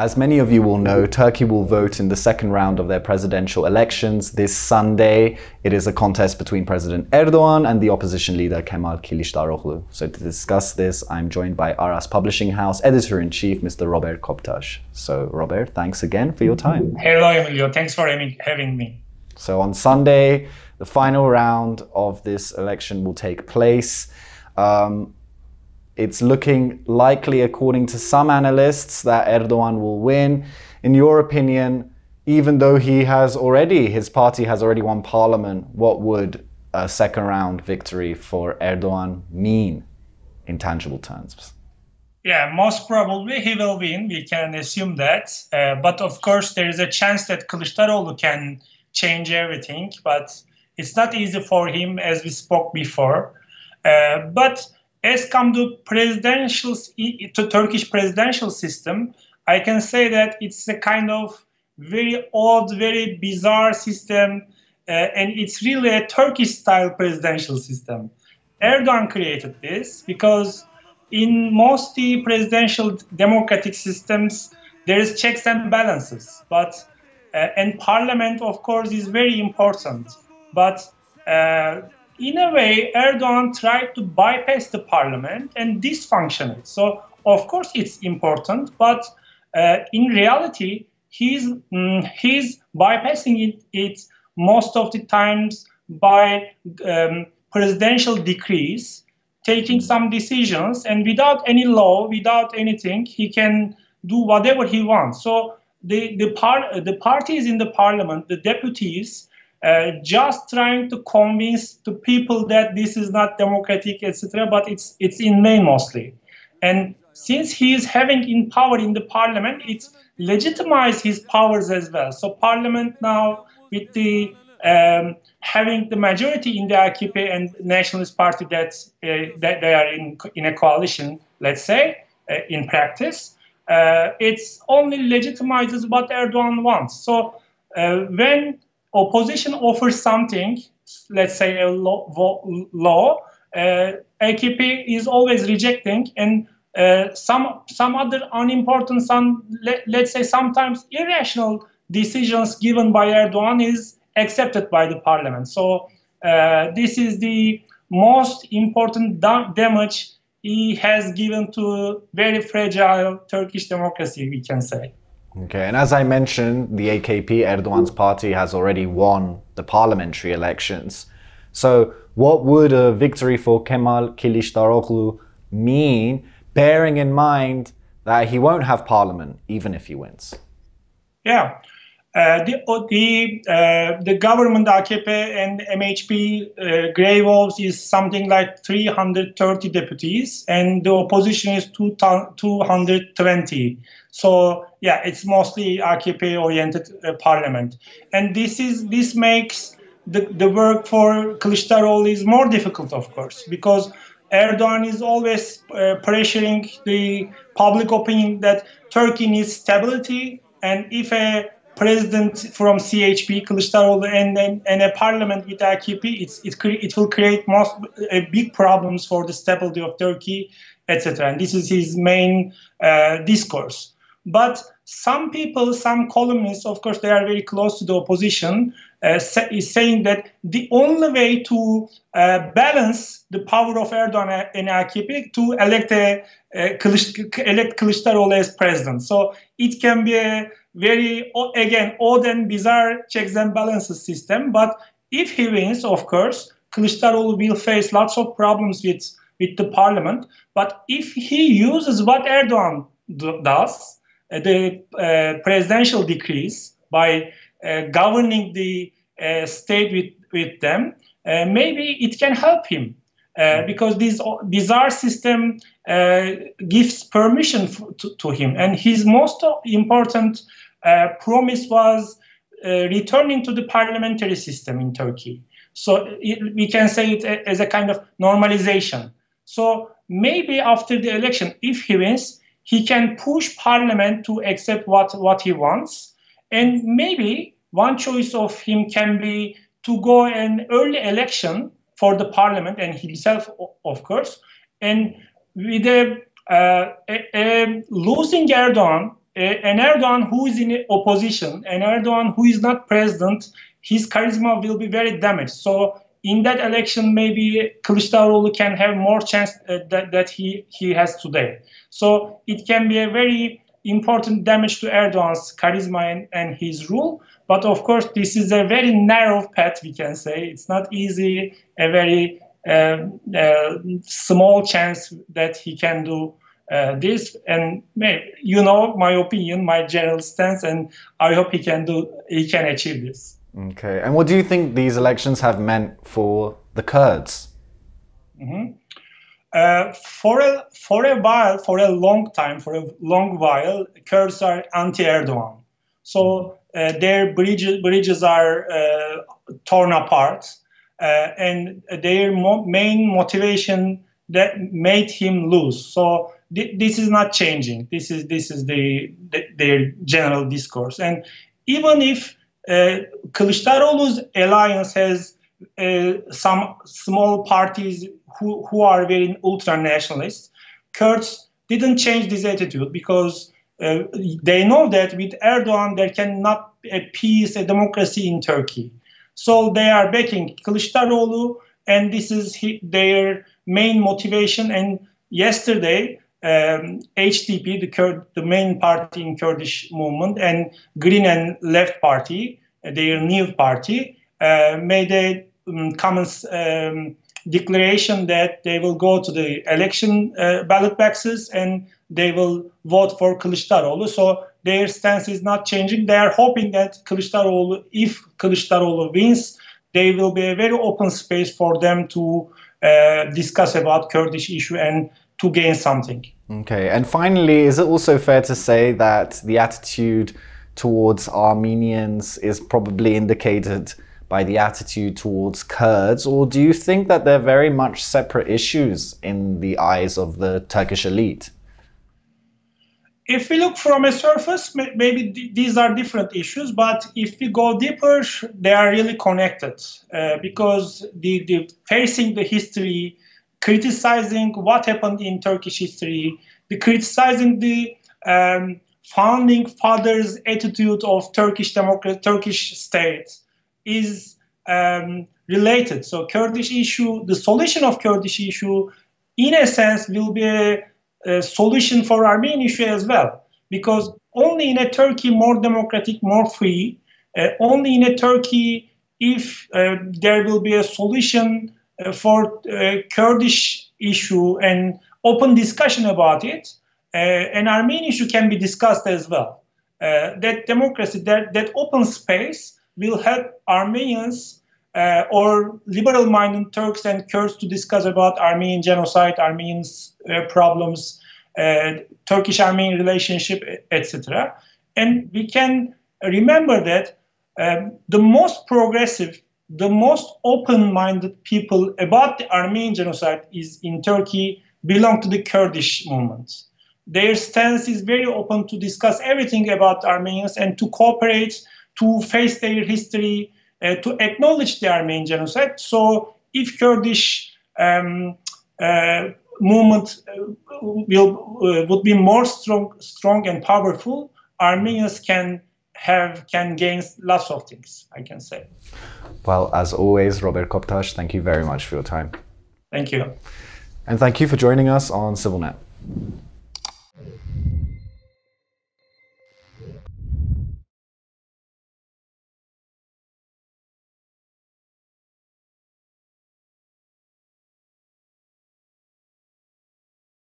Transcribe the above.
As many of you will know, Turkey will vote in the second round of their presidential elections this Sunday. It is a contest between President Erdoğan and the opposition leader Kemal Kılıçdaroğlu. So to discuss this, I'm joined by Aras Publishing House Editor-in-Chief, Mr. Robert Koptaş. So Robert, thanks again for your time. Hello, Emilio. Thanks for having me. So on Sunday, the final round of this election will take place. It's looking likely, according to some analysts, that Erdoğan will win. In your opinion, even though his party has already won parliament, what would a second round victory for Erdoğan mean in tangible terms? Yeah, most probably he will win. We can assume that. But of course, there is a chance that Kılıçdaroğlu can change everything. But it's not easy for him, as we spoke before. But as come to Turkish presidential system, I can say that it's a kind of very odd, very bizarre system, and it's really a Turkish-style presidential system. Erdoğan created this because in most presidential democratic systems, there is checks and balances. But and parliament, of course, is very important. But in a way, Erdoğan tried to bypass the parliament and dysfunction it. So, of course, it's important, but in reality, he's bypassing it most of the times by presidential decrees, taking some decisions, and without any law, without anything, he can do whatever he wants. So the parties in the parliament, the deputies, just trying to convince the people that this is not democratic, etc. But it's in name mostly. And since he is having in power in the parliament, it legitimizes his powers as well. So parliament now, with the having the majority in the AKP and Nationalist Party that they are in a coalition, let's say, in practice, it's only legitimizes what Erdoğan wants. So when opposition offers something, let's say a law, AKP is always rejecting, and some other unimportant, let's say sometimes irrational decisions given by Erdoğan is accepted by the parliament. So this is the most important damage he has given to very fragile Turkish democracy, we can say. Okay, and as I mentioned, the AKP, Erdoğan's party, has already won the parliamentary elections. So what would a victory for Kemal Kılıçdaroğlu mean, bearing in mind that he won't have parliament even if he wins? Yeah, the government, AKP and MHP, Grey Wolves is something like 330 deputies, and the opposition is 220. So yeah, it's mostly AKP-oriented parliament, and this makes the work for Kılıçdaroğlu is more difficult, of course, because Erdoğan is always pressuring the public opinion that Turkey needs stability, and if a president from CHP, Kılıçdaroğlu, and a parliament with AKP, it will create big problems for the stability of Turkey, etc. And this is his main discourse. But some people, some columnists, of course, they are very close to the opposition, is saying that the only way to balance the power of Erdoğan and AKP to elect Kılıçdaroğlu as president. So it can be a very, again, odd and bizarre checks and balances system. But if he wins, of course, Kılıçdaroğlu will face lots of problems with the parliament. But if he uses what Erdoğan does, the presidential decrees, by governing the state with them, maybe it can help him. Because this bizarre system gives permission to him. And his most important promise was returning to the parliamentary system in Turkey. So we can say it as a kind of normalization. So maybe after the election, if he wins, he can push parliament to accept what he wants. And maybe one choice of him can be to go an early election for the parliament and himself, of course. And with a losing Erdoğan, an Erdoğan who is in opposition, an Erdoğan who is not president, his charisma will be very damaged. So in that election, maybe Kılıçdaroğlu can have more chance that he has today. So it can be a very important damage to Erdoğan's charisma and his rule. But of course, this is a very narrow path, we can say. It's not easy, a very small chance that he can do this. And you know my opinion, my general stance, and I hope he can achieve this. Okay, and what do you think these elections have meant for the Kurds? Mm-hmm. For a long while, Kurds are anti-Erdoğan. So their bridges are torn apart, and their main motivation that made him lose. So this is not changing. This is their general discourse. And even if Kılıçdaroğlu's alliance has some small parties who are very ultra-nationalist, Kurds didn't change this attitude because they know that with Erdoğan there cannot be a peace, a democracy in Turkey. So they are backing Kılıçdaroğlu, and this is their main motivation. And yesterday, HDP, the main party in Kurdish movement, and Green and Left Party, their new party, made a common declaration that they will go to the election ballot boxes and they will vote for Kılıçdaroğlu. So their stance is not changing. They are hoping that if Kılıçdaroğlu wins, there will be a very open space for them to discuss about Kurdish issue and to gain something. Okay, and finally, is it also fair to say that the attitude towards Armenians is probably indicated by the attitude towards Kurds, or do you think that they're very much separate issues in the eyes of the Turkish elite? If we look from a surface, maybe these are different issues, but if we go deeper, they are really connected because the facing the history, criticizing what happened in Turkish history, criticizing the founding fathers' attitude of Turkish state is related. So Kurdish issue, the solution of Kurdish issue, in a sense, will be a solution for Armenian issue as well. Because only in a Turkey more democratic, more free, only in a Turkey if there will be a solution for Kurdish issue and open discussion about it, an Armenian issue can be discussed as well. That democracy, that open space will help Armenians or liberal-minded Turks and Kurds to discuss about Armenian genocide, Armenians' problems, Turkish-Armenian relationship, etc. And we can remember that the most progressive, the most open-minded people about the Armenian genocide is in Turkey belong to the Kurdish movement. Their stance is very open to discuss everything about Armenians and to cooperate, to face their history, to acknowledge the Armenian genocide. So if Kurdish movement would be more strong and powerful, Armenians can gain lots of things, I can say. Well, as always, Robert Koptaş, thank you very much for your time. Thank you. And thank you for joining us on CivilNet.